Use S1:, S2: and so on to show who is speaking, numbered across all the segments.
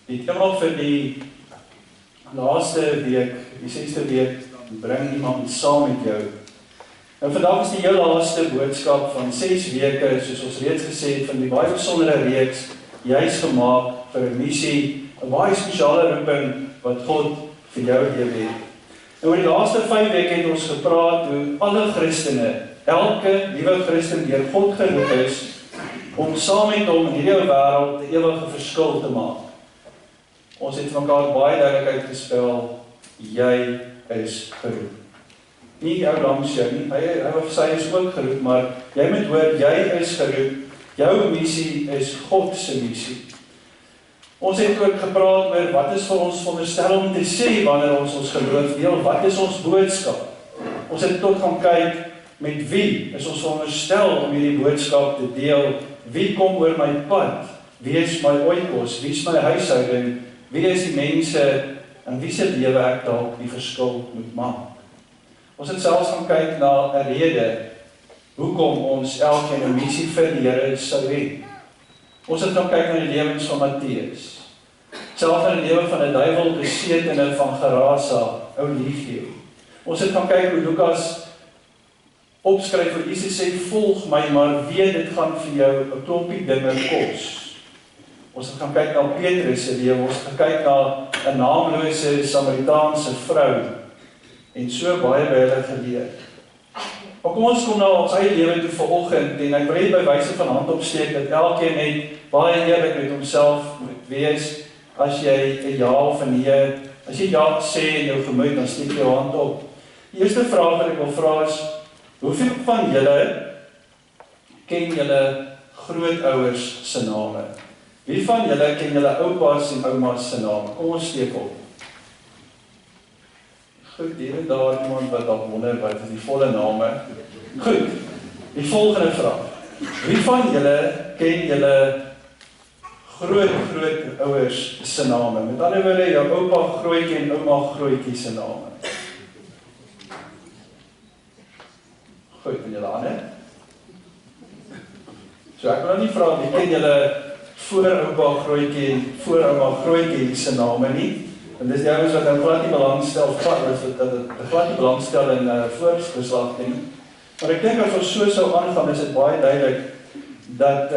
S1: Die tema vir die laaste week, die 6de week, bring iemand saam met jou. En vandag is die heel laaste boodskap van 6 weke, soos ons reeds gesê het, van die baie besondere reeks, juis gemaak vir 'n missie, 'n baie spesiale roeping wat God vir jou lewe het. En oor die laaste 5 weke het ons gepraat hoe alle Christene, elke nuwe Christen deur God geroep is om saam met hom in hierdie wêreld 'n ewige verskil te maak. Ons het mekaar baie duidelik uitgespel, jy is geroep. Nie jou langs jou nie, sy is ook geroep, maar jy moet hoor, jy is geroep, jou missie is God se missie. Ons het ook gepraat oor wat is vir ons veronderstel om te sê wanneer ons geloof deel, wat is ons boodskap. Ons het tot gaan kyk met wie is ons veronderstel om hierdie boodskap te deel, wie kom oor my pad, wie is my oikos, wie is my huishouding, wie is die mense in wie se lewe ek dalk die verskil moet maak. Ons het selfs gaan kyk na 'n rede hoekom ons elkeen 'n missie vir die Here sou hê. Ons het gaan kyk na die lewens van Matteus, selfs na die lewe van 'n duiwelbesetene van Gerasa, ou Legio. Ons het gaan kyk hoe Lukas opskryf waar Jesus sê, volg my, maar weet dit gaan vir jou 'n klompie dinge kos. Ons het gaan kyk na Petrus se lewe, ons het gekyk na 'n naamlose Samaritaanse vrou, en so baie by hulle geleer. Maar kom ons kom na ons eie lewe toe vanoggend, en ek wil net by wyse van hand opsteek, dat elkeen net baie eerlik met homself moet wees, as jy 'n ja of 'n nee, as jy ja sê in jou gemoed, dan steek jou hand op. Die eerste vraag wat ek wil vra is, hoeveel van julle ken julle grootouers se name? Wie van julle ken julle oupas en oumas se name? Kom ons steek op. Goed, hier en daar iemand wat dalk wonder wat is die volle name. Goed, die volgende vraag. Wie van julle ken julle grootouers se name? Met ander woorde, jou oupa grootjie en ouma grootjie se name. Goed, en julle ander? So ek wil nou nie vra, wie ken julle vooroupa grootjie en voorouma grootjie se name nie? En dis die ouens wat nou glad nie belangstel, glad nie belangstel in voorgeslag nie. Maar ek dink as ons so sou aangaan, is dit baie duidelik dat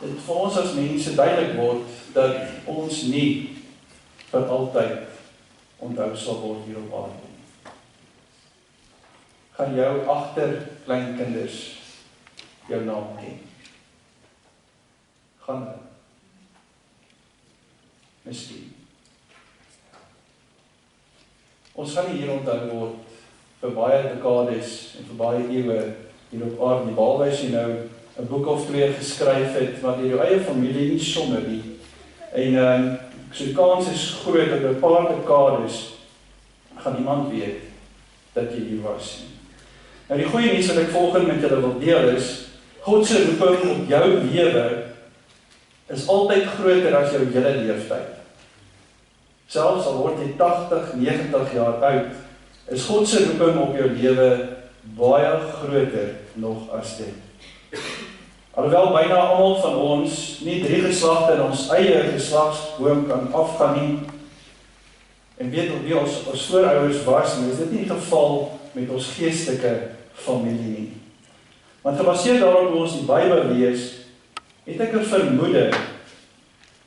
S1: dit vir ons as mense duidelik word dat ons nie vir altyd onthou sal word hier op aarde. Gaan jou agterkleinkinders jou naam ken? Gaan hulle? Miskien. Ons gaan nie hier onthou word vir baie dekades en vir baie eeue hier op aarde, behalwe as jy nou 'n boek of 2 geskryf het, wat in jou eie familie nie sommer nie. En so die kans is groot dat 'n paar dekades gaan iemand weet dat jy hier was. Nou die goeie nuus wat ek volgende met julle wil deel is, God se roeping op jou lewe is altyd groter as jou hele leeftyd. Selfs al word jy 80, 90 jaar oud, is God se roeping op jou lewe baie groter nog as dit. Alhoewel byna almal van ons nie 3 geslagte in ons eie geslagsboom kan afgaan nie, en weet of wie ons voorouers was, en is dit nie die geval met ons geestelike familie nie. Want gebaseer daarop hoe ons die Bybel lees, het ek 'n vermoede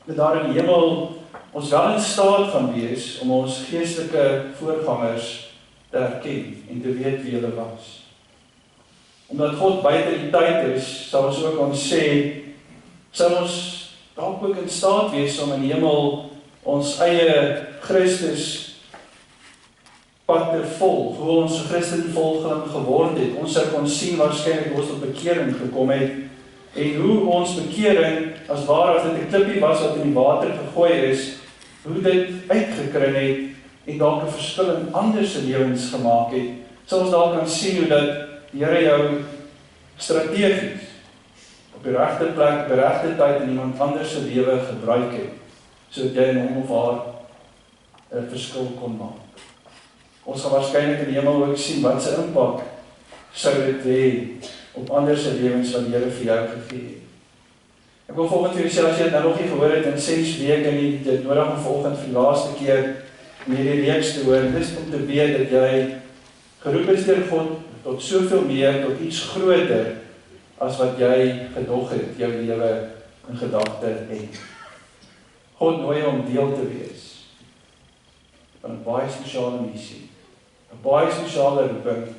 S1: dat daar in die hemel ons wel in staat gaan wees om ons geestelike voorgangers te herken en te weet wie hulle was. Omdat God buite die tyd is, sal ons ook ons sê, sal ons dalk ook in staat wees om in die hemel ons eie Christus pad te volg, hoe ons Christen volgeling geword het. Ons sal kon sien waarskynlik hoe ons tot bekering gekom het, en hoe ons bekering, as waar as dit 'n klippie was wat in die water gegooi is, hoe dit uitgekring het, en dalk 'n verskil in ander se lewens gemaak het, sal ons dalk kan sien hoe dat die Here jou strategies op die regte plek, op die regte tyd in iemand anders se lewe gebruik het, sodat jy in hom of haar 'n verskil kon maak. Ons gaan waarskynlik in die hemel ook sien wat se impak sou dit hê op ander se lewens wat die Here vir jou gegee het. Ek wil volgende vir jou sê, as jy het nou nog nie gehoor het in 6 weke nie, dit nodig om volgende vir die laaste keer om hierdie reeks te hoor, dis om te weet dat jy geroep is deur God tot soveel meer, tot iets groter as wat jy gedog het, jou lewe in gedagte het. God nooi om deel te wees van 'n baie spesiale missie, 'n baie spesiale roeping.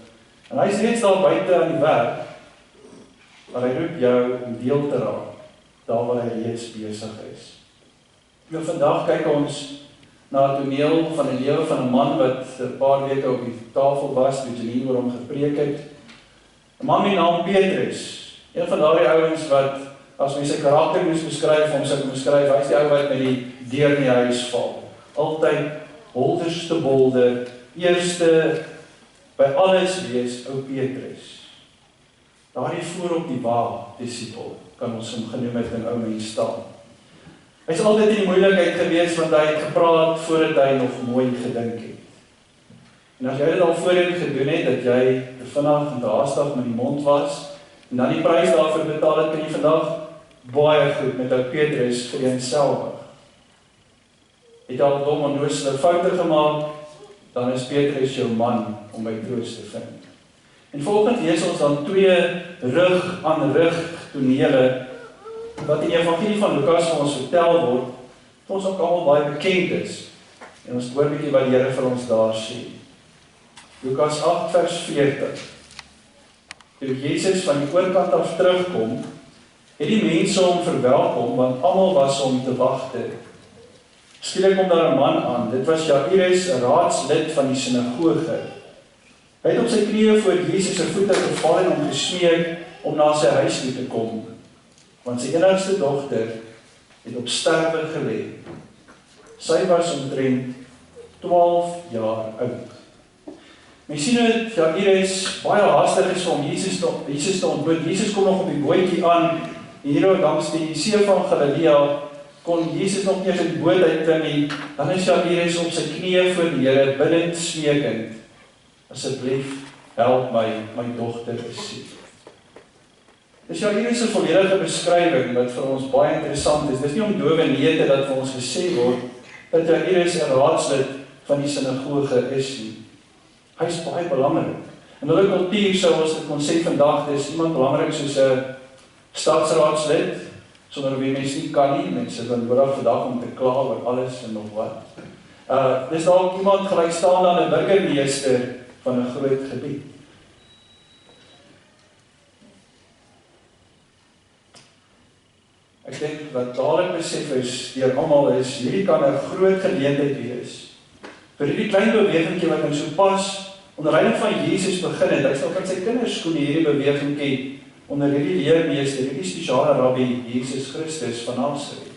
S1: En hy is reeds daar buite aan die werk, maar hy roep jou om deel te raak, daar waar hy reeds besig is. Nou vandag kyk ons na 'n toneel van 'n lewe van 'n man wat 'n paar weke op die tafel was, toe Janine oor hom gepreek het. 'n Man met die naam Petrus, een van daardie ouens wat, as mens sy karakter moes beskryf, hom sou beskryf, hy is die ou wat met die deur in die huis val. Altyd holderste bolder, eerste by alles wees, ou Petrus. Daardie voor op die wa, disipel, kan ons hom genoem het in ou mens staan. Hy is altyd in die moeilikheid gewees, want hy het gepraat voordat hy nog mooi gedink het. En as jy dit al voorheen gedoen het, dat jy te vinnig en te haastig met die mond was, en dan die prys daarvoor betaal het, kan jy vandag baie goed met ou Petrus vereenselwig. Het jy al dom onnooselike foute gemaak, dan is Petrus jou man om by troos te vind. En volgende lees ons dan 2 rug aan rug tonele, wat in die evangelie van Lukas vir ons vertel word, wat ons ook almal baie bekend is. En ons hoor bietjie wat die Here vir ons daar sê. Lukas 8 vers 40. Toe Jesus van die oorkant af terugkom, het die mense hom verwelkom, want almal was hom te wagte. Skielik kom daar 'n man aan, dit was Jairus, 'n raadslid van die sinagoge. Hy het op sy knieë voor Jesus se voete geval en hom gesmeek om na sy huis toe te kom, want sy enigste dogter het op sterwe gelê. Sy was omtrent 12 jaar oud. Mens sien dat Jairus baie haastig is om Jesus te ontmoet. Jesus kom nog op die bootjie aan, en hier langs die see van Galilea kon Jesus nog nie uit die boot uitklim nie. Dan is Jairus op sy knieë voor die Here, bidend, smeekend: asseblief, help my dogter is siek. Dis Jairus 'n volledige beskrywing wat vir ons baie interessant is. Dis nie om dowe neete dat vir ons gesê word dat Jairus 'n raadslid van die sinagoge is nie. Hy is baie belangrik. In hulle kultuur sou ons dit kon sê vandag, dis iemand belangrik soos 'n stadsraadslid, sonder wie mens nie kan nie, mense dan nodig vandag om te kla oor alles en nog wat. Dis dalk iemand gelykstaande aan 'n burgemeester van 'n groot gebied. Ek dink wat dadelik besef is deur almal is, hierdie kan 'n groot geleentheid wees vir hierdie klein bewegingkie wat nou so pas onder leiding van Jesus begin het. Hy sal van sy kinderskoene hierdie bewegingkie onder hierdie leermeester, hierdie spesiale rabbi Jesus Christus van Nasaret.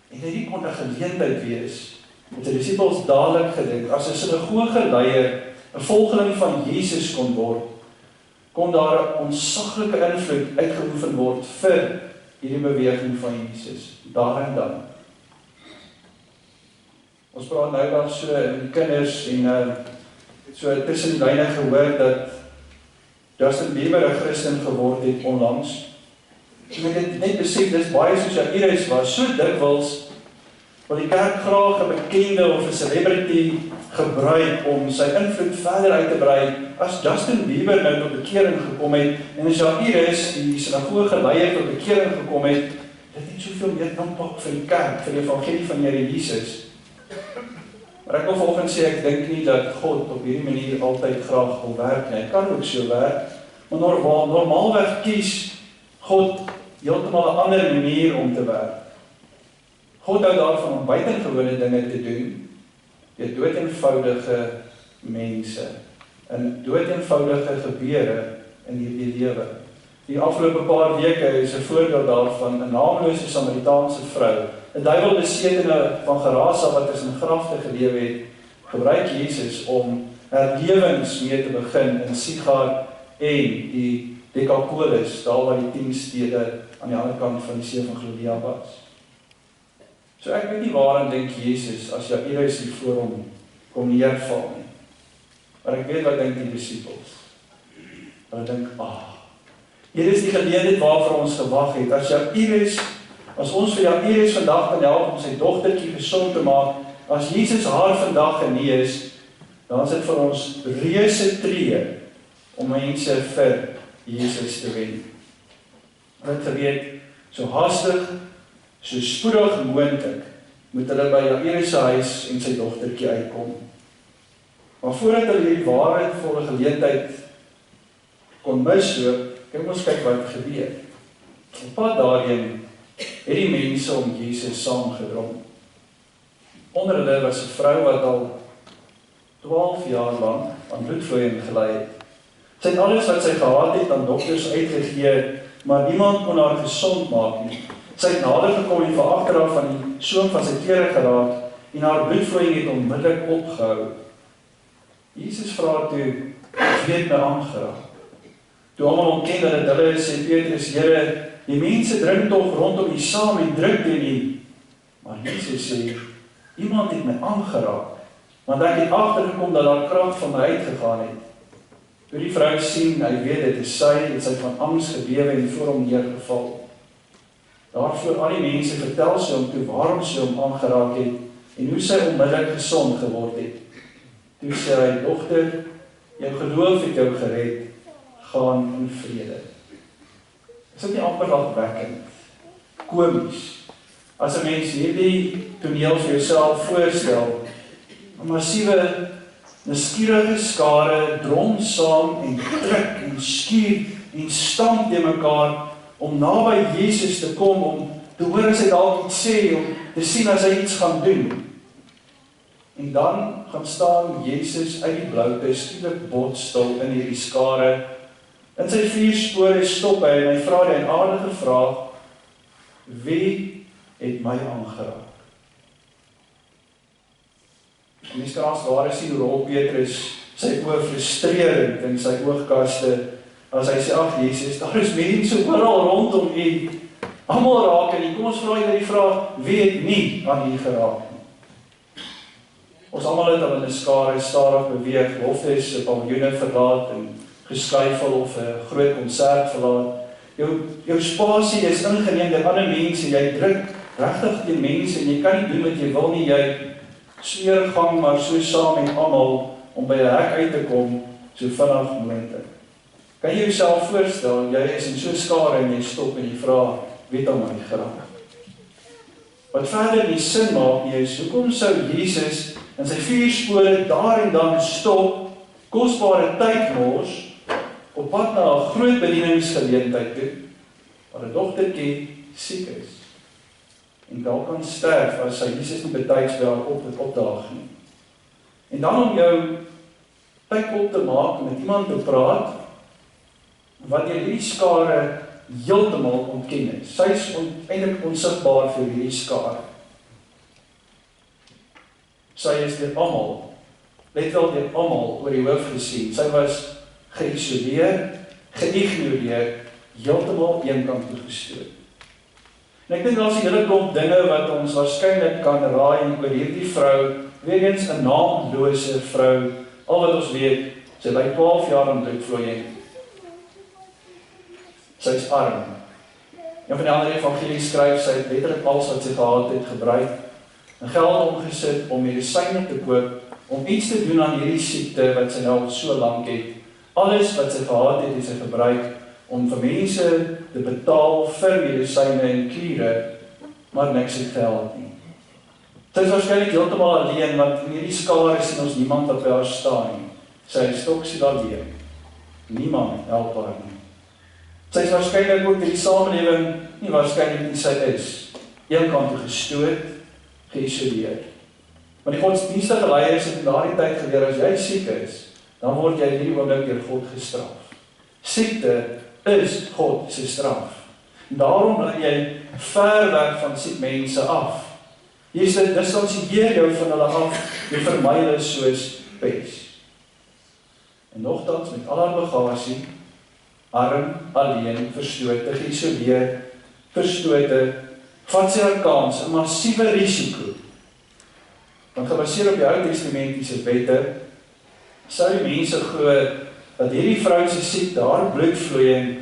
S1: En hierdie kon 'n geleentheid wees, met die disippels dadelik gedink, as 'n sinagogeleier 'n volgeling van Jesus kon word, kon daar 'n ontsaglike invloed uitgeoefen word vir hierdie beweging van Jesus, daar en dan. Ons praat nou daar so in die kinders en so tussen die lyne gehoor dat Justin Bieber 'n Christen geword het onlangs. En ek het net besef, dis baie soos Jairus was, so dikwels wil die kerk graag 'n bekende of 'n celebrity gebruik om sy invloed verder uit te brei. As Justin Bieber nou tot bekering gekom het, en as Jairus, die sinagogeleier, tot bekering gekom het, dit het soveel meer impak vir die kerk, vir die evangelie van Here Jesus. Maar ek wil vanoggend sê, ek dink nie dat God op hierdie manier altyd graag wil werk nie. Hy kan ook so werk, maar normaalweg kies God heeltemal 'n ander manier om te werk. God hou daarvan om buitengewone dinge te doen, deur doeteenvoudige mense, en doeteenvoudige gebeure in hierdie lewe. Die afgelope paar weke is 'n voorbeeld daarvan, 'n naamlose Samaritaanse vrou, 'n duiwelbesetene van Gerasa wat tussen grafte gelewe het, gebruik Jesus om herlewings mee te begin in Sigar en die Decapolis, daar waar die 10 stede aan die ander kant van die see van Galilea was. So ek weet nie waaraan dink Jesus as Jairus hier voor hom kom neerval nie. Maar ek weet wat dink die disippels. Hulle dink, Hier is die geleentheid waarvoor ons gewag het. As ons vir jou Iris vandag kan help om sy dogtertjie gesond te maak, as Jesus haar vandag genees, dan is dit vir ons reuse tree om mense vir Jesus te wen. Hulle het geweet, so haastig, so spoedig moontlik, moet hulle by Jairus se huis en sy dogtertjie uitkom. Maar voordat hulle hierdie waarheidvolle geleentheid kon misloop, kan ons kyk wat gebeur. Op pad daarheen het die mense om Jesus saamgedrom. Onder hulle was 'n vrou wat al 12 jaar lang aan bloedvloeiing gely het. Sy het alles wat sy gehad het aan dokters uitgegee, maar niemand kon haar gesond maak nie. Sy het nader gekom en van agteraf van die soem van sy klere geraak en haar bloedvloeiing het onmiddellik opgehou. Jesus vra toe, "Wie het my aangeraak?" Toe almal ontken dat dit hulle is, sê Petrus, "Here, die mense drink tog rondom U saam en druk teen U." Maar Jesus sê, "Iemand het my aangeraak, want ek het agtergekom dat daar krag van my uitgegaan het." Toe die vrou sien, hy weet dit is sy, het sy van angs gebewe en voor hom neergeval. Daarvoor al die mense vertel sy hom toe waarom sy hom aangeraak het en hoe sy onmiddellik gesond geword het. Toe sê hy, "Dogter, jou geloof het jou gered, gaan in vrede." Is dit nie amper afwekkend, komies, as 'n mens hierdie toneel vir jouself voorstel, 'n massiewe, nuuskierige skare drom saam en druk en skuur en stamp teen mekaar om naby Jesus te kom, om te hoor as hy dalk iets sê, om te sien as hy iets gaan doen. En dan gaan staan Jesus uit die bloute, skielik botstil in hierdie skare. In sy 4 spore stop hy en hy vra die aardige vraag, "Wie het my aangeraak?" En mens kan as ware sien hoe rol Petrus sy oë frustrerend in sy oogkaste, as hy sê, "Ag Jesus, daar is mense oral rondom U, almal raak en kom ons vra jy die vraag, wie het nie aan U geraak nie?" Ons almal het al in 'n skare stadig beweeg, loftes, 'n paviljoene verlaat en geskuifel of 'n groot konsert verlaat. Jou spasie is ingeneem deur ander mense, jy druk regtig teen mense en jy kan nie doen wat jy wil nie, jy sweer gang maar so saam met almal om by 'n hek uit te kom, so vinnig moontlik. Kan jy jouself voorstel, jy is in so 'n skare en jy stop en jy vra, "Wie het aan my geraak?" Wat verder nie sin maak nie is, hoekom sou Jesus in sy 4 spore daar en dan stop, kosbare tyd mors, op pad na 'n groot bedieningsgeleentheid toe, waar 'n dogtertjie siek is, en dalk kan sterf as sy Jesus nie betyds by haar opdaag nie. En dan om jou tyd op te maak, met iemand te praat, wat jy hierdie skare heeltemal ontken is. Sy is eintlik onsigbaar vir hierdie skare. Sy is deur almal, let wel deur almal oor die hoof gesien. Sy was geïsoleer, geïgnoreer, heeltemal eenkant toe gestoot. En ek dink daar is 'n hele klomp dinge wat ons waarskynlik kan raai oor hierdie vrou, weer eens 'n naamlose vrou. Al wat ons weet, sy ly 12 jaar aan bloedvloeiing. Sy is arm. Een van die ander evangelies skryf, sy het letterlik alles wat sy gehad het gebruik, en geld omgesit om medisyne te koop, om iets te doen aan hierdie siekte wat sy nou so lank het. Alles wat sy gehad het sy gebruik om vir mense te betaal vir medisyne en klere, maar niks het geld nie. Sy is waarskynlik heeltemal alleen, want in hierdie skare sien ons niemand wat by haar staan nie. Sy is stoksiel alleen. Niemand help haar nie. Sy is waarskynlik ook in die samelewing, nie waarskynlik nie, sy is eenkant toe gestoot, geïsoleer. Maar die godsdienstige leiers het in daardie tyd geleer, as jy siek is, dan word jy hierdie oomblik deur God gestraf. Siekte is God se straf. Daarom bly jy ver weg van siek mense af. Jesus distansieer jou van hulle af, jy vermy hulle soos pes. En nogtans met al haar bagasie, arm, alleen, verstote, geïsoleer, verstote, vat sy haar kans, 'n massiewe risiko. Want gebaseer op die Ou Testamentiese wette, sou die mense glo dat hierdie vrou se siekte, haar bloedvloeiing,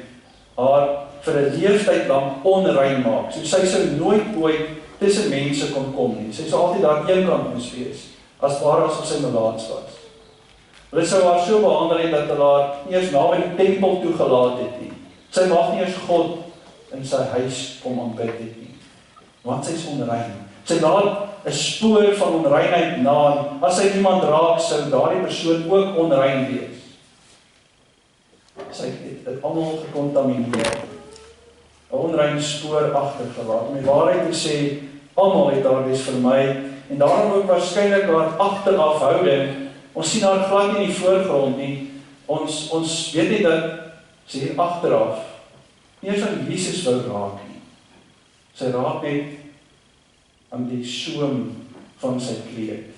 S1: haar vir 'n leeftyd lank onrein maak. So sy sou nooit ooit tussen mense kon kom nie. Sy sou altyd daar eenkant moes wees, as ware asof sy melaats was. Hulle sou haar so behandel het dat hulle haar eers naby die tempel toegelaat het nie. Sy mag nie eers God in sy huis kom aanbid het nie, want sy is onrein. Sy laat 'n spoor van onreinheid na, as sy iemand raak, sou daardie persoon ook onrein wees. Sy het almal gekontamineer, 'n onrein spoor agtergelaat. Om die waarheid te sê, almal het haar wees vermy, en daarom ook waarskynlik haar agterafhouding. Ons sien haar glad nie in die voorgrond nie. Ons weet nie dat sy hier agteraf nie eens aan Jesus wou raak nie. Sy raak net aan die soem van sy kleed.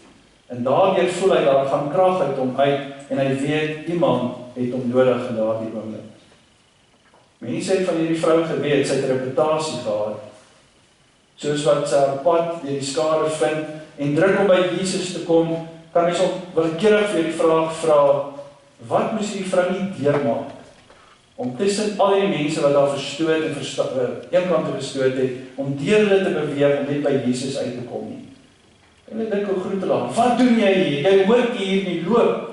S1: En daardeur voel hy daar gaan krag uit hom uit, en hy weet iemand het hom nodig in daardie oomblik. Mense het van hierdie vrou geweet, sy het 'n reputasie gehad. Soos wat sy haar pad deur die skare vind en druk om by Jesus te kom, kan mens ook willekeurig vir die vraag vra, wat moes die vrou nie deurmaak om tussen al die mense wat daar verstoot en eenkant toe gestoot het, om deur hulle te beweeg om net by Jesus uit te kom nie. En ek dink hoe groet hulle aan, wat doen jy hier? Jy hoort hier nie, loop.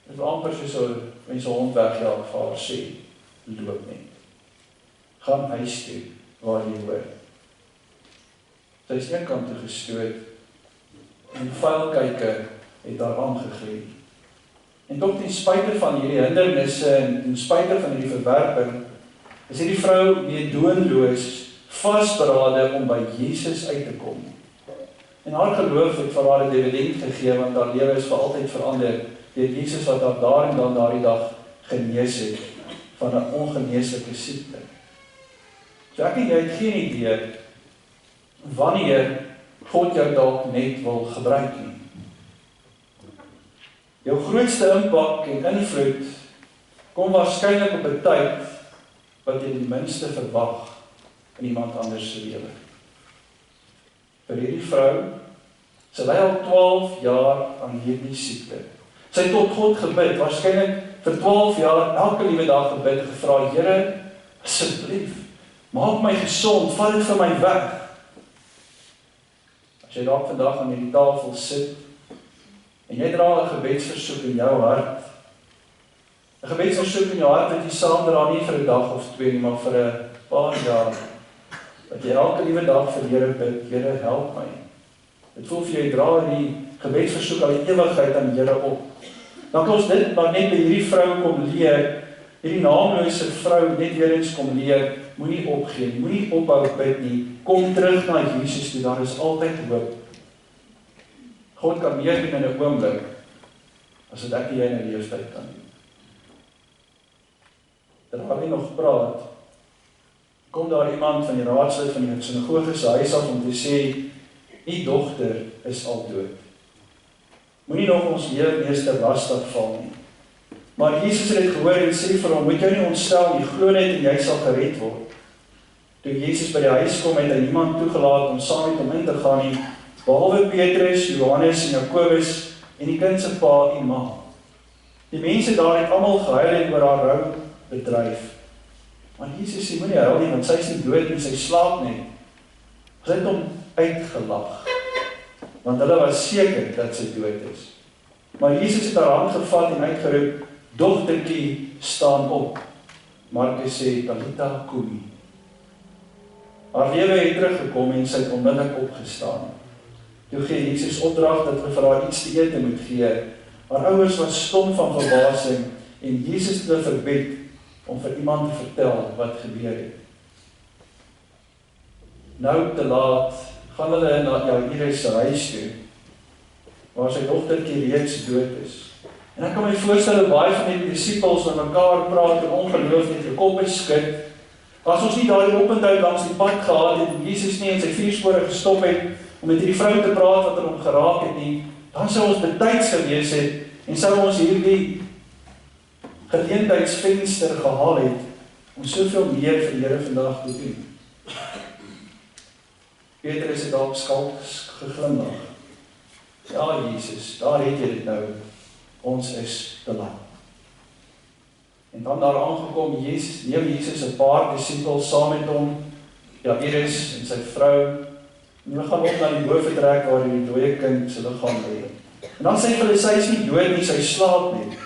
S1: Dit is amper soos mense hond wegjaag vir haar sê, loop net. Gaan huis toe, waar jy hoort. Sy is eenkant toe gestoot, en vuilkyke het daar aangegreep. En tot ten spyte van hierdie hindernisse en ten spyte van hierdie verwerping, is hierdie vrou meedoenloos, vasberade om by Jesus uit te kom. En haar geloof het vir haar 'n dividend gegee, want haar lewe is vir altyd verander deur Jesus wat haar daar en dan daardie dag genees het van 'n ongeneeslike siekte. So ek en jy het geen idee wanneer God jou dalk net wil gebruik nie. Jou grootste impak en invloed kom waarskynlik op 'n tyd wat jy die minste verwag in iemand anders se lewe. Vir hierdie vrou, sy ly al 12 jaar aan hierdie siekte. Sy het tot God gebid, waarskynlik vir 12 jaar elke liewe dag gebid en gevra, Here, asseblief, maak my gesond, vat dit vir my weg. As jy dalk vandag aan hierdie tafel sit, en jy dra 'n gebedsversoek in jou hart, 'n gebedsversoek in jou hart wat jy saam dra, nie vir 'n dag of 2 nie, maar vir 'n paar jaar, dat jy elke liewe dag vir Here bid, Here, help my. Dit voel vir jy dra die gebedsversoek al die ewigheid aan Here op. Dan kan ons dit maar net by hierdie vrou kom leer, hierdie naamlose vrou net weer eens kom leer, moenie opgee, moenie ophou bid nie, kom terug na Jesus toe, daar is altyd hoop. God kan meer doen in 'n oomblik, as wat ek en jy in 'n leeftyd kan doen. Terwyl hy nog praat, kom daar iemand van die raadslid van die sinagoge se huis af om te sê, die dogter is al dood. Moenie nog ons leermeester lastig val nie. Maar Jesus het dit gehoor en sê vir hom, moet jou nie ontstel, jy glo net en jy sal gered word. Toe Jesus by die huis kom, het hy niemand toegelaat om saam met hom in te gaan nie, behalwe Petrus, Johannes en Jakobus en die kind se pa en ma. Die mense daar het almal gehuil en oor haar rou bedryf. Maar Jesus sê, moenie huil nie, want sy is nie dood nie, sy slaap net. Sy het hom uitgelag, want hulle was seker dat sy dood is. Maar Jesus het haar hand gevat en uitgeroep, dogtertjie, staan op. Markus sê, Talita kumi. Haar lewe het teruggekom en sy het onmiddellik opgestaan. Toe gee Jesus opdrag dat hulle vir haar iets te ete moet gee. Haar ouers was stom van verbasing en Jesus het hulle verbied om vir iemand te vertel wat gebeur het. Nou te laat gaan hulle na Jairus se huis toe, waar sy dogtertjie reeds dood is. En ek kan my voorstel baie van die disippels met mekaar praat en ongeloof net die koppe skud. As ons nie daardie openheid langs die pad gehad het en Jesus nie in sy 4 spore gestop het om met hierdie vrou te praat wat hom geraak het nie, dan sou ons betyds gewees het en sou ons hierdie geleentheidsvenster gehaal het om soveel meer vir die Here vandag te doen. Petrus het dalk skalk geglimlag. Ja, Jesus, daar het jy dit nou. Ons is te laat. En dan daar aangekom, neem Jesus 'n paar disippels saam met hom, Jairus en sy vrou, en hulle gaan op na die boventrek waar die dooie kind se liggaam lê. En dan sê hulle, sy is nie dood nie, sy slaap nie.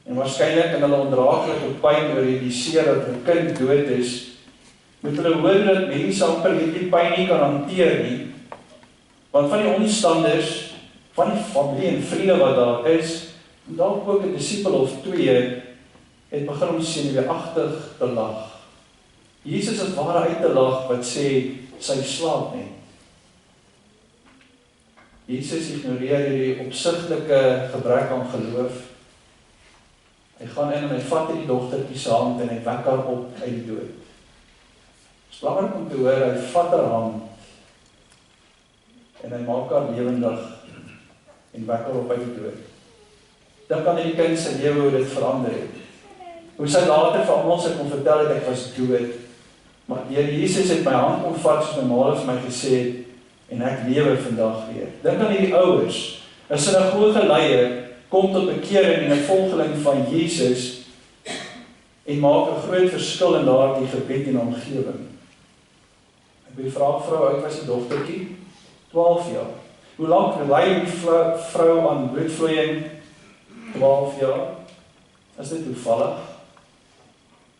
S1: En waarskynlik in hulle ondraaglike pyn oor die seer dat 'n kind dood is, moet hulle hoor dat mense amper hierdie pyn nie kan hanteer nie, want van die omstanders, van die familie en vriende wat daar is, en dalk ook 'n disipel of twee, het begin om senuweeagtig te lag. Jesus is ware uit te lag wat sê, sy slaap nie. Jesus ignoreer hierdie opsigtelike gebrek aan geloof. Hy gaan in en hy vat die dogtertjie se hand en hy wek haar op uit die dood. Het is belangrik om te hoor, hy vat haar hand en hy maak haar lewendig en wek haar op uit die dood. Dan kan die kind se lewe hoe dit verander het. Hoe sy later vir almal sy kon vertel het, ek was dood. Maar deur Jesus het my hand kom vat soos my ma vir my gesê het, en ek lewe vandag weer. Dink aan hierdie ouers, 'n sinagoge leier kom tot bekering en 'n volgeling van Jesus en maak 'n groot verskil in daardie gebied en omgewing. Ek wil vra, vrou, oud was die dogtertjie? 12 jaar. Hoe lank ly die vrou aan bloedvloeiing? 12 jaar. Is dit toevallig?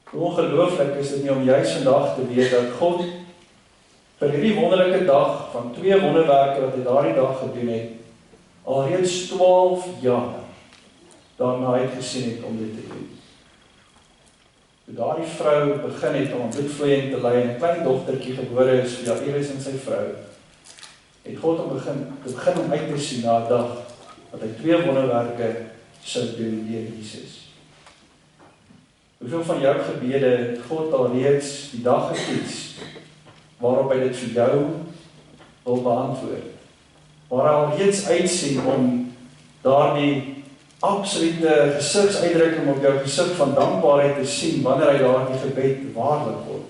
S1: Hoe ongelooflik is dit nie om juis vandag te weet dat God vir hierdie wonderlike dag van 2 wonderwerke wat hy daardie dag gedoen het, alreeds 12 jaar daarna uitgesien het om dit te doen. Toe daardie vrou begin het om aan bloedvloeiing te ly en 'n klein dogtertjie gebore is vir Jairus en sy vrou, het God om begin om uit te sien na 'n dag wat hy 2 wonderwerke sou doen deur Jesus. Hoeveel van jou gebede het God alreeds die dag gekies waarop hy dit vir jou wil beantwoord? Waar hy alreeds uitsien om daardie absolute gesigsuitdrukking op jou gesig van dankbaarheid te sien wanneer hy daardie gebed waarlik word.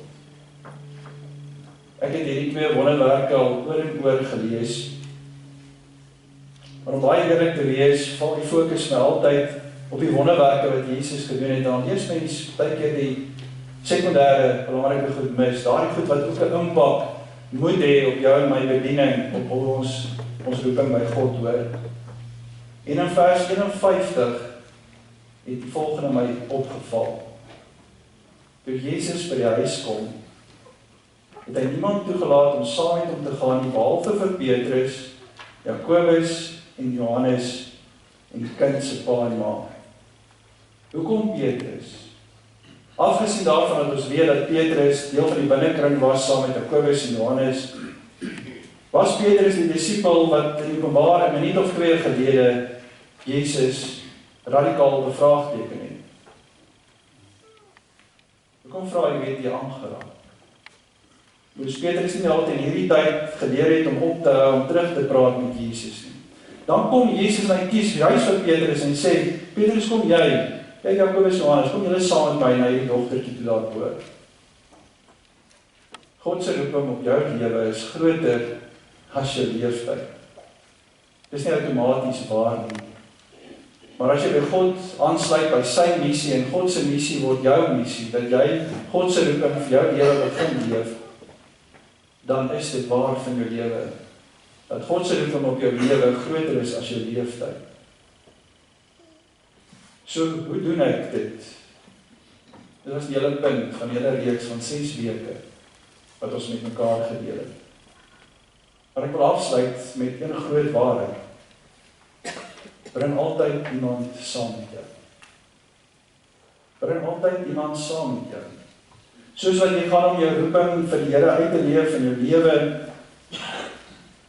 S1: Ek het hierdie 2 wonderwerke al oor en oor gelees. Maar om baie eerlik te wees, val die fokus my altyd op die wonderwerke wat Jesus gedoen het. Dan lees mens baie keer die sekondêre belangrike goed mis, daardie goed wat ook 'n impak moet hê op jou en my bediening, op ons roeping by God hoor. En in vers 51 het die volgende my opgeval. Toe Jesus by die huis kom, het hy niemand toegelaat om saam met hom te gaan nie, behalwe vir Petrus, Jakobus en Johannes en die kind se pa en ma. Hoekom Petrus? Afgesien daarvan dat ons weet dat Petrus deel van die binnekring was saam met Jakobus en Johannes, was Petrus die disipel wat in Openbaar 'n minuut of 2 gelede Jesus radikaal bevraagteken het. Hoekom vra jy weet jy aangeraak? Moes Petrus nie altyd in hierdie tyd geleer het om op te hou, om terug te praat met Jesus nie. Dan kom Jesus en hy kies juis vir Petrus en sê, Petrus, kom jy, kyk Jakobus en Johannes, kom julle saam met my na hierdie dogtertjie toe daar hoor. God se roeping op jou lewe is groter as jou leeftyd. Dis nie outomaties waar nie. Maar as jy by God aansluit by sy missie en God se missie word jou missie, dat jy God se roeping vir jou lewe begin leef, dan is dit waar van jou lewe. Dat God se roeping op jou lewe groter is as jou leeftyd. So, hoe doen ek dit? Dit was die hele punt van die hele reeks van 6 weke wat ons met mekaar gedeel het. Maar ek wil afsluit met een groot waarheid. Bring altyd iemand saam met jou. Bring altyd iemand saam met jou. Soos wat jy gaan om jou roeping vir die Here uit te leef in jou lewe,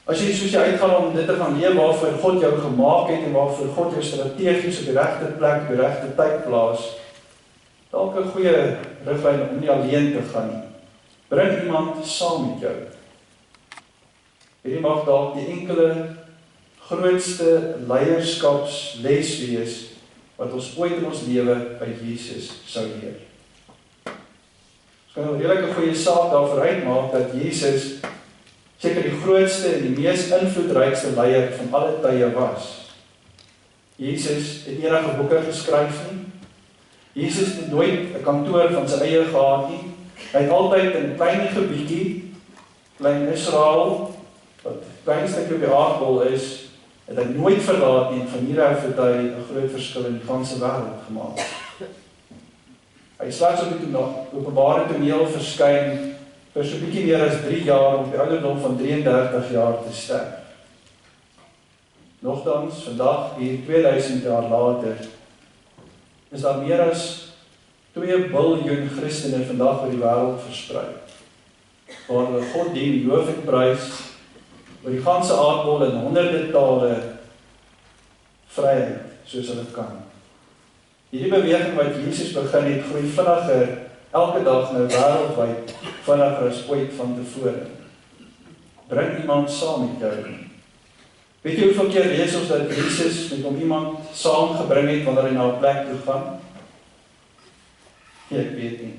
S1: as jy soos jy uitgaan om dit te gaan leef waarvoor God jou gemaak het en waarvoor God jou strategies op die regte plek, op die regte tyd plaas, dalk 'n goeie riglyn om nie alleen te gaan nie. Bring iemand saam met jou. Hierdie mag dalk die enkele grootste leierskapsles wees wat ons ooit in ons lewe by Jesus sou leer. Ons kan 'n redelike goeie saak daarvoor uitmaak dat Jesus seker die grootste en die mees invloedrykste leier van alle tye was. Jesus het nie enige boeke geskryf nie. Jesus het nooit 'n kantoor van sy eie gehad nie. Hy het altyd in 'n klein gebiedjie, klein Israel, wat klein stukkie op die aardbol is, het hy nooit verlaat nie, en van hieruit het hy 'n groot verskil in die ganse wêreld gemaak. Hy het slegs op die openbare toneel verskyn vir so 'n bietjie meer as 3 jaar op die ouderdom van 33 jaar te sterf. Nogtans, vandag, hier 2000 jaar later, is daar meer as 2 biljoen Christene vandag oor die wêreld versprei, waar hulle God dien, loof en prys, oor die ganse aardbol in honderde tale vryheid, soos hulle kan. Hierdie beweging wat Jesus begin het, groei vinniger elke dag nou wêreldwyd, vinniger as ooit van tevore. Bring iemand saam met jou. Weet jy hoeveel keer lees ons dat Jesus met hom iemand saamgebring het wanneer hy na 'n plek toe gaan? Ek weet nie.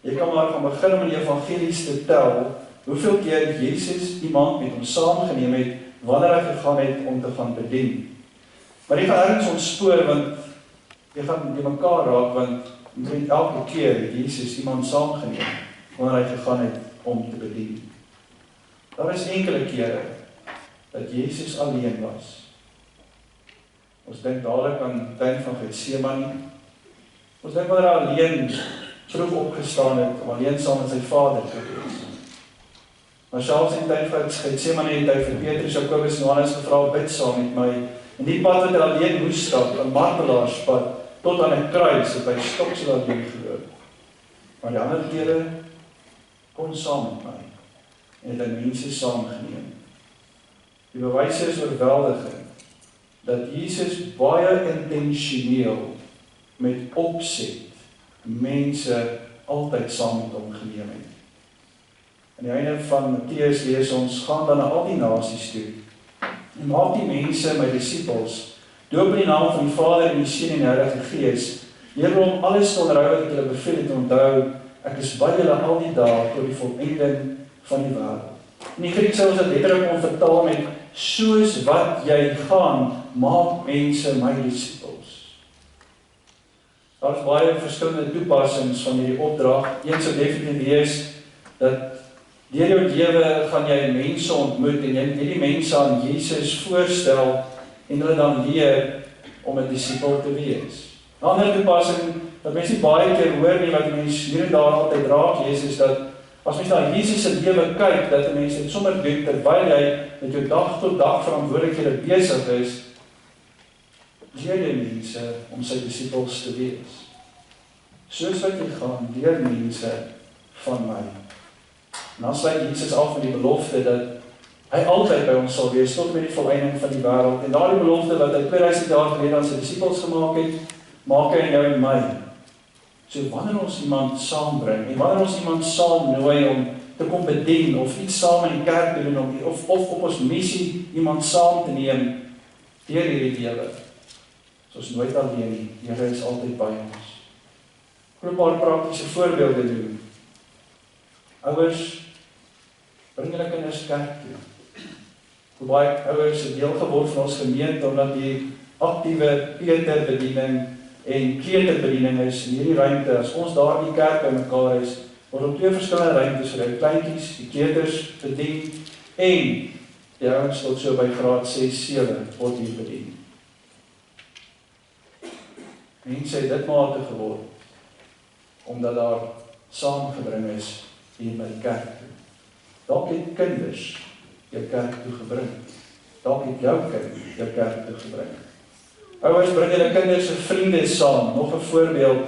S1: Jy kan maar van begin om in die evangelies te tel, hoeveel keer Jesus iemand met hom saamgeneem het, wanneer hy gegaan het om te gaan bedien. Maar jy gaan ergens ontspoor, want jy gaan die mekaar raak, want omtrent elke keer het Jesus iemand saamgeneem, wanneer hy gegaan het om te bedien. Daar is enkele kere dat Jesus alleen was. Ons dink dadelik aan die tuin van Getsemane. Ons dink wanneer hy alleen vroeg opgestaan het, om alleen saam met sy Vader te wees. Maar selfs in die tyd van Getsemane het hy vir Petrus, Jakobus en Johannes gevra, bid saam met my. En die pad wat hy alleen moes stap, 'n martelaarspad, tot aan 'n kruis, het hy stoksel alleen geloop. Maar die ander kere kom saam met my, en het hy mense saamgeneem. Die bewyse is oorweldigend, dat Jesus baie intentioneel, met opset, mense altyd saam met hom geneem het. Aan die einde van Matteus lees ons, gaan dan na al die nasies toe, en maak die mense my disippels, doop in die naam van die Vader en die Seun en die Heilige Gees, leer hulle om alles te onderhou wat ek julle beveel het, onthou, ek is by julle al die dae tot die volëinding van die wêreld. In die Grieks sou ons dit letterlik kon vertaal met, soos wat jy gaan, maak mense my disippels. Daar is baie verskillende toepassings van hierdie opdrag. Een sou definitief wees, dat deur jou lewe gaan jy mense ontmoet, en jy hierdie mense aan Jesus voorstel, en hulle dan leer om 'n disipel te wees. 'n Ander toepassing, wat mense baie keer hoor nie, wat mense hier en daar altyd raak lees, is dat as mens na Jesus se lewe kyk, dat 'n mens dit sommer doen, terwyl jy met jou dag tot dag verantwoordelikhede besig is, leer jy mense om sy disipels te wees. Soos wat jy gaan, leer mense van my. En dan sluit Jesus af met die belofte dat hy altyd by ons sal wees, tot met die volëinding van die wêreld. En daardie belofte wat hy 2000 jaar gelede aan sy disipels gemaak het, maak hy in jou en my. So wanneer ons iemand saambring, en wanneer ons iemand saam nooi om te kom bedien, of iets saam in die kerk te doen, of op ons missie iemand saam te neem, deur hierdie lewe, is ons nooit alleen nie, die Here is altyd by ons. Ek wil 'n paar praktiese voorbeelde doen. Ouers, bring julle kinders kerk toe. Hoe baie ouers het deel geword van ons gemeente, omdat die aktiewe Peterbediening en kleuterbediening is in hierdie ruimte. As ons daar in die kerk by mekaar is, word op 2 verskillende ruimtes vir die kleintjies, die kleuters bedien, en die ouens tot so by graad 6, 7 word hier bedien. Mense het dit mate geword, omdat daar saamgebring is hier by die kerk toe. Dalk het kinders jou kerk toe gebring. Dalk het jou kind jou kerk toe gebring. Ouers, bring julle kinders se vriende saam. Nog 'n voorbeeld.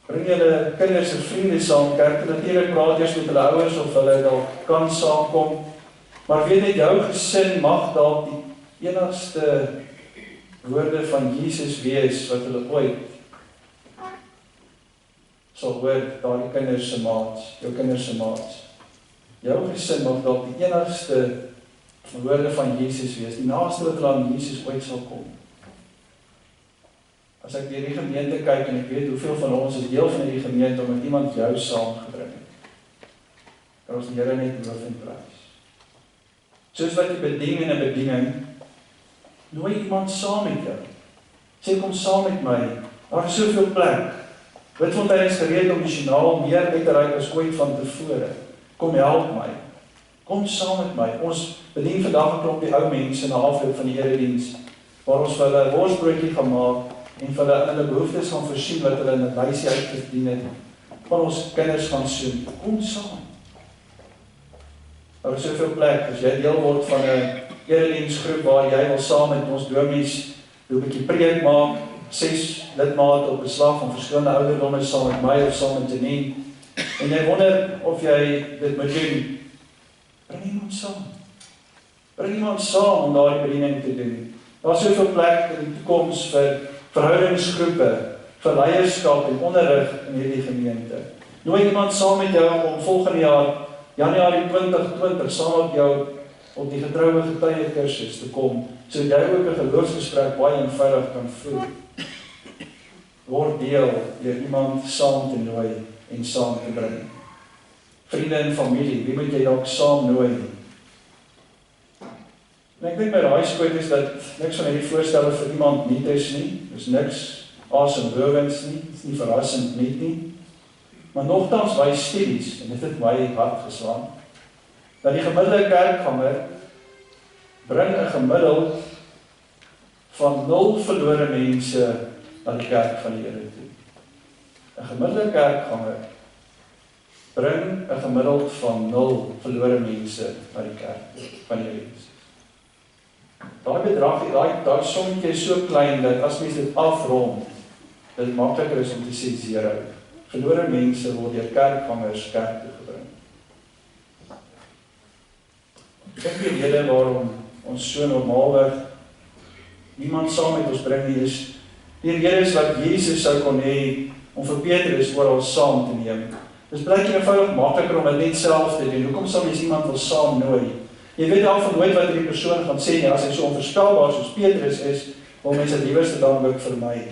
S1: Bring julle kinders se vriende saam kerk toe. Natuurlik praat eers met hulle ouers of hulle dalk kan saamkom. Maar weet net, jou gesin mag dalk die enigste woorde van Jesus wees wat hulle ooit sal hoor, daardie kinders se maats, jou kinders se maats. Jou gesin mag dalk die enigste woorde van Jesus wees, die naaste wat hulle aan Jesus ooit sal kom. As ek deur die gemeente kyk en ek weet hoeveel van ons is deel van hierdie gemeente omdat iemand jou saamgebring het, kan ons die Here net loof en prys. Soos wat jy bedien in 'n bediening, nooi iemand saam met jou. Sê kom saam met my Daar is soveel plek. Witfontein is gereed om missionaal meer uit te reik as ooit van tevore. Kom help my. Kom saam met my. Ons bedien vandag 'n klompie ou mense na afloop van die erediens, waar ons vir hulle 'n worsbroodjie gaan maak en vir hulle in hulle behoeftes gaan voorsien wat hulle in 'n lysie uitverdien het. Van ons kinders gaan soen. Kom saam. Daar is soveel plek, as jy deel word van 'n erediensgroep waar jy wil saam met ons domies 'n bietjie preek maak, 6 lidmate op 'n slag van verskillende ouderdomme saam met my of saam met Janine, en jy wonder of jy dit moet doen, bring iemand saam. Bring iemand saam om daardie bediening te doen. Daar is soveel plek in die toekoms vir verhoudingsgroepe, vir leierskap en onderrig in hierdie gemeente. Nooi iemand saam met jou om volgende jaar, Januarie 2020, saam met jou op die getroue getuie kursus te kom, sodat jy ook 'n geloofsgesprek baie eenvoudig kan voer. Word deel deur iemand saam te nooi en saam te bring. Vriende en familie, wie moet jy dalk saam nooi? En ek dink my raaiskoot is dat niks van hierdie voorstelle vir iemand nie is nie. Dis niks asemrowends nie, dis nie verrassend nie. Maar nogtans wys studies, en dit het my hart geslaan, dat die gemiddelde kerkganger bring 'n gemiddeld van 0 verlore mense na die kerk van die Here toe. 'n Gemiddelde kerkganger bring 'n gemiddeld van 0 verlore mense na die kerk van die Here. Daai bedrag, daai sommetjie is so klein dat as mens dit afrond, dit makliker is om te sê 0. Verlore mense word deur kerkgangers kerk toe gebring. Ek weet die rede waarom ons so normaalweg niemand saam met ons bring nie is, die rede is wat Jesus sou kon hê om vir Petrus oral saam te neem. Dis blyk eenvoudig makliker om dit net self te doen. Hoekom sal mens iemand wil saam nooi? Jy weet al van nooit wat die persoon gaan sê nie, as hy so onvoorspelbaar soos Petrus is, wil mense dit liewerste dan ook vermy.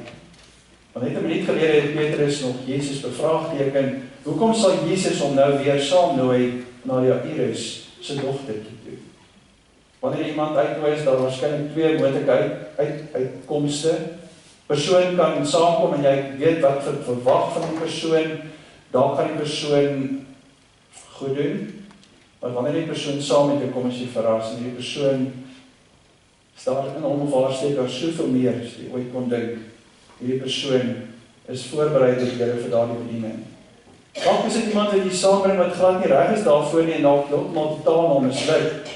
S1: Want net 'n minuut gelede het Petrus nog Jesus bevraagteken, hoekom sal Jesus hom nou weer saam nooi na Jairus se dogtertjie toe? Wanneer iemand uitnooi is, daar waarskynlik 2 moontlike uitkomste. Persoon kan saamkom en jy weet wat verwag van die persoon, dalk gaan die persoon goed doen, maar wanneer die persoon saam met jou kom, is jy verras, en die persoon staan in hom of haar steek daar soveel meer as jy ooit kon dink. Hierdie persoon is voorberei deur die Here vir daardie bediening. Dalk is dit iemand wat jy saambring wat glad nie reg is daarvoor nie en dalk heeltemal totaal misluk.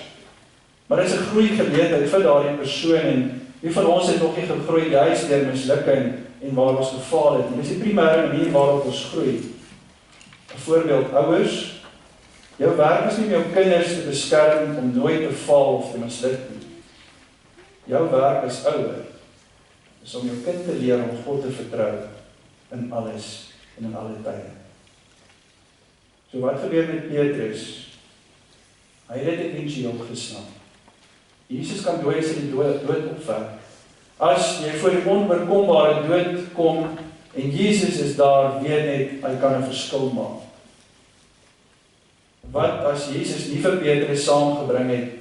S1: Maar dit is 'n groei geleentheid vir daardie persoon, en wie van ons het nog nie gegroei juis deur mislukking en waar ons gefaal het. Dit is die primêre manier waarop ons groei. 'n Voorbeeld, ouers, jou werk is nie om jou kinders te beskerm om nooit te faal of te misluk nie. Jou werk as ouer is om jou kind te leer om God te vertrou in alles en in alle tye. So wat gebeur met Petrus? Hy het dit éventueel gesnap. Jesus kan dooies in die dood opwek. As jy voor die onoorkombare dood kom en Jesus is daar, weet net, hy kan 'n verskil maak. Wat as Jesus nie vir Petrus saamgebring het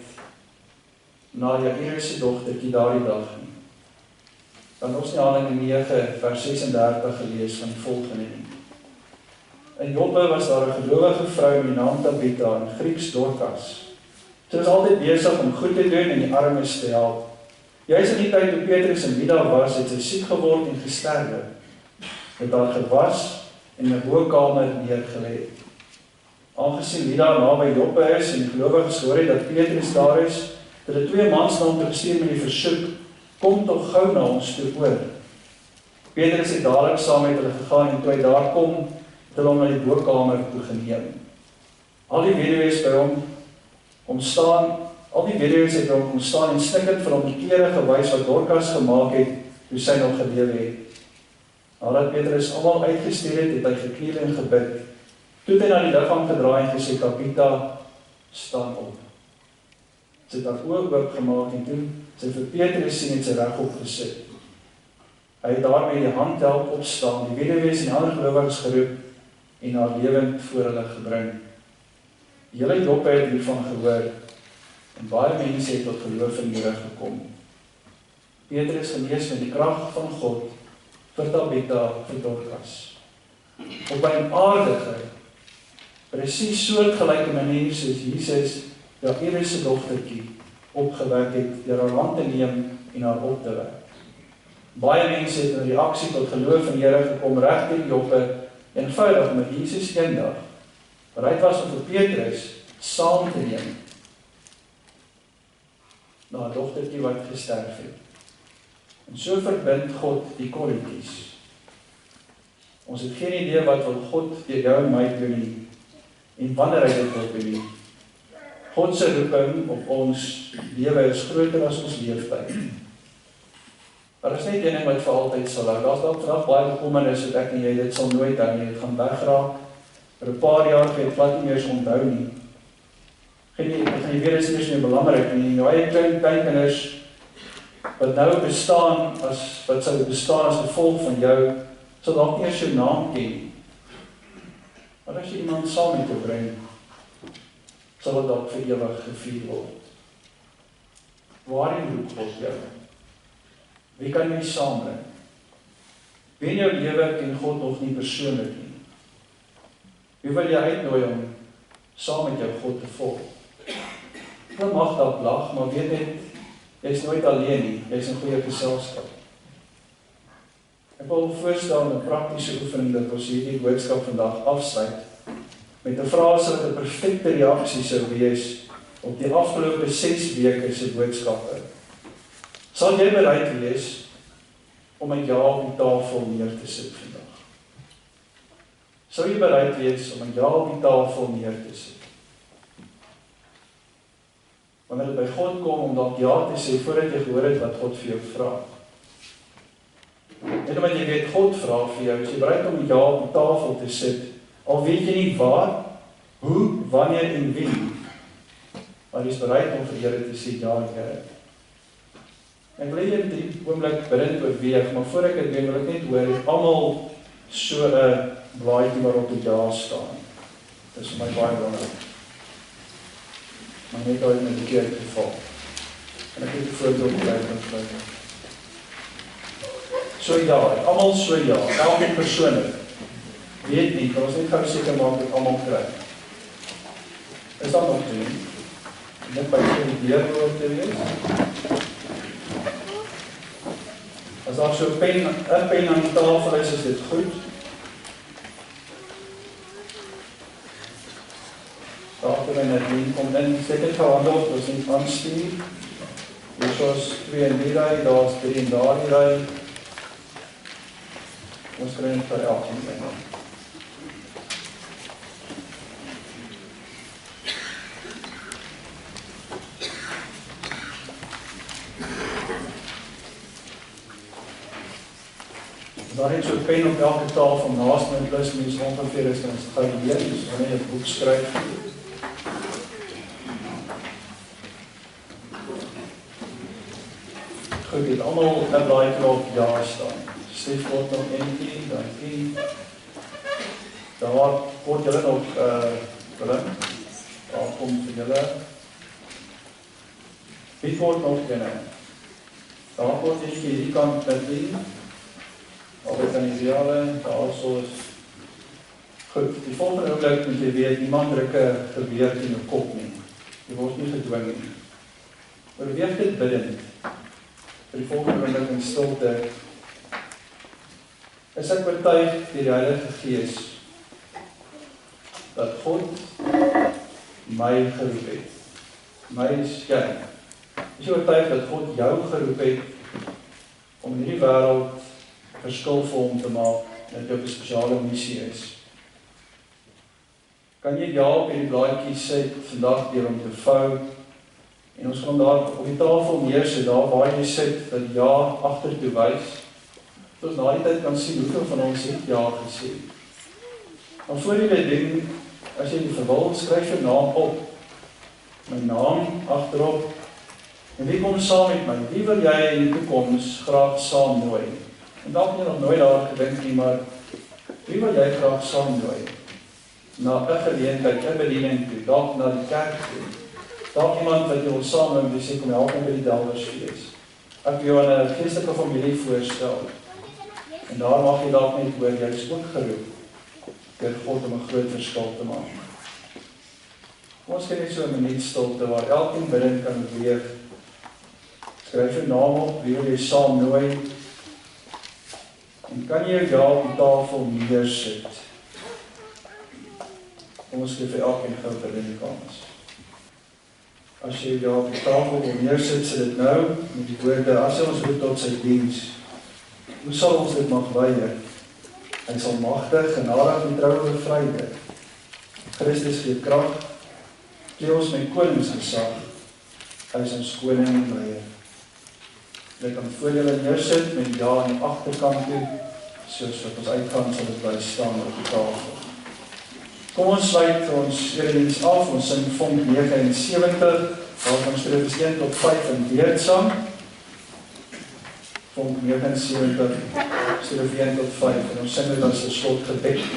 S1: na Jairus se dogtertjie daardie dag nie? Dan ons nie Handelinge 9 vers 36 gelees van die volgende nie. In Joppe was daar 'n gelowige vrou met die naam Tabitha, in Grieks Dorcas. Sy was altyd besig om goed te doen en die armes te help. Juis in die tyd toe Petrus in Lydda was, het sy siek geword en gesterwe. Het haar gewas en in 'n bokamer neergelê. Aangesien Lydda naby Joppe is en die gelowiges gehoor het dat Petrus daar is, het hulle 2 mans na hom gestuur met die versoek: kom tog gou na ons toe oor. Petrus het dadelik saam met hulle gegaan en toe hy daar kom, het hulle hom na die bokamer toe geneem. Al die weduwees by hom kom staan en snikkend vir hom die klere gewys wat Dorcas gemaak het toe sy nog gelewe het. Nadat Petrus almal uitgestuur het, het hy gekniel en gebid. Toe het hy na die liggaam gedraai en gesê: Tabitha, staan op. Sy het haar oë oopgemaak en toe sy vir Petrus sien, het sy regop gesit. Hy het daarmee die hand help opstaan, die weduwees en ander gelowiges geroep en haar lewend voor hulle gebring. Die hele Joppe het hiervan gehoor en baie mense het tot geloof in die Here gekom. Petrus genees met die krag van God vir Tabitha, vir Dorcas. Op 'n aardige, presies soortgelyke manier soos Jesus Jairus se dogtertjie opgewek het deur haar hand te neem en haar op te wek. Baie mense het in reaksie tot geloof in die Here gekom reg teen Joppe, eenvoudig omdat Jesus eendag bereid was om vir Petrus saam te neem na 'n dogtertjie wat gesterf het. En so verbind God die korreltjies. Ons het geen idee wat wil God deur jou en my doen nie, en wanneer hy dit wil doen nie. God se roeping op ons lewe is groter as ons leeftyd. Daar is net een ding wat vir altyd sal hou. Daar's dalk vandag baie bekommernis dat ek en jy dit sal nooit hou nie. Dit gaan wegraak. Vir 'n paar jaar gaan jy dit glad nie meer onthou nie. Gaan jy weer eens nie meer belangrik nie. Jou eie kleinkinders wat nou bestaan wat sou bestaan as gevolg van jou, sal dalk nie eens jou naam ken nie. Maar as jy iemand saam met jou bring, sal dit dalk vir ewig gevier word. Waarin roep God jou? Wie kan jy saambring? Wie in jou lewe ken God nog nie persoonlik nie? Wie wil jy uitnooi om saam met jou God te volg? Jy mag dalk lag, maar weet net, jy is nooit alleen nie, jy is in goeie geselskap. Ek wil voorstel 'n praktiese oefening dat ons hierdie boodskap vandag afsluit met 'n frase wat 'n perfekte reaksie sou wees op die afgelope 6 weke se boodskappe. Sal jy bereid wees om met jou op die tafel neer te sit vandag? Sou jy bereid wees om met jou op die tafel neer te sit? Wanneer dit by God kom om dalk ja te sê voordat jy gehoor het wat God vir jou vra. Net omdat jy weet God vra vir jou, is jy bereid om met jou op die tafel te sit, al weet jy nie waar, hoe, wanneer en wie, maar jy is bereid om vir Here te sê ja, Here. Ek wil hier 3 oomblik bidend oorweeg, maar voor ek dit doen, wil ek net hoor, het almal so 'n blaadjie waarop die ja staan. Dit is vir my baie belangrik. Maar net ooit in 'n verkeerde geval. En ek het 'n voorbeeld gekry. So ja, almal so ja, elkeen persoonlik. Weet nie, kan ons net gou seker maak dat almal kry. Is dat nog doen? Net by die deur hoor te wees. As daar so 'n pen aan die tafel is dit goed. Daar en dit kom in, sit dit gehande op, ons nie aanstuur. Hier is 2 in die ry, daar is 3 in daardie ry. Ons kry net vir elkeen een. Daar het so 'n pen op elke tafel naast my, plus mens ongeveer is dan gou leer, dus wanneer jy 'n boek skryf. Goed, het almal 'n blaadjie op ja staan. Stef word nog eentjie, dankie. Daar word julle nog bring. Daar kom vir julle. Wie word nog kenne? Daar word jy hierdie kant met die. Organisale, daar soos. Goed, die volgende oomblik moet jy weet, niemand druk 'n geweer teen 'n kop nie. Jy word nie gedwing nie. Oorweeg dit bidend. Vir die volgende oomblik in stilte. Is ek oortuig deur die Heilige Gees dat God my geroep het. My is jy. Is jy oortuig dat God jou geroep het om in hierdie wêreld verskil vir hom te maak, dat jou 'n spesiale missie is? Kan jy ja op hierdie blaadjie sit vandag deur om te vou, en ons gaan daar op die tafel neersit, daar waar jy sit, dat ja agtertoe wys, dat ons na die tyd kan sien hoeveel van ons het ja gesê. Maar voor jy dit doen, as jy die wil, skryf jou naam op, my naam agterop, en wie kom saam met my? Wie wil jy in die toekoms graag saam nooi? En dalk jy nog nooit daar gedink nie, maar wie wil jy graag saam nooi? Na 'n geleentheid, 'n bediening toe, dalk na die kerk toe. Dalk iemand wat jy wil saam en sê, kom help my by die Delwersfees. Ek wil jou aan 'n geestelike familie voorstel. En daar mag jy dalk net hoor, jy is ook geroep deur God om 'n groot verskil te maak. Ons kan net so 'n minuut stilte waar elkeen binne kan beweeg. Skryf jou naam op, wie wil jy saam nooi? En kan jy jou ja op die tafel neersit? Kom ons gee vir elkeen gou vir die kans. As jy jou ja op die tafel wil neersit, sit dit nou met die woorde, as hy ons roep tot sy diens. Hoe sal ons dit mag weier? Hy sal magtig, genadig en trou bevryder. Christus gee krag, klee ons met koningsgesag. Hy is ons koning en leier. Jy kan voor julle neersit met ja aan die agterkant toe, soos wat ons uitgaan sal dit bly staan op die tafel. Kom ons sluit ons erediens af, ons sing vonk 79, waar ons strofes 1 tot 5 in beurt saam. Vonk 79, strofe 1 tot 5, en ons sing dit as 'n slotgebed.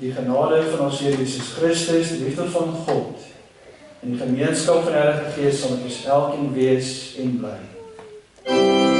S1: Die genade van ons Here Jesus Christus, die liefde van God en die gemeenskap van die Heilige Gees sal met ons elkeen wees en bly.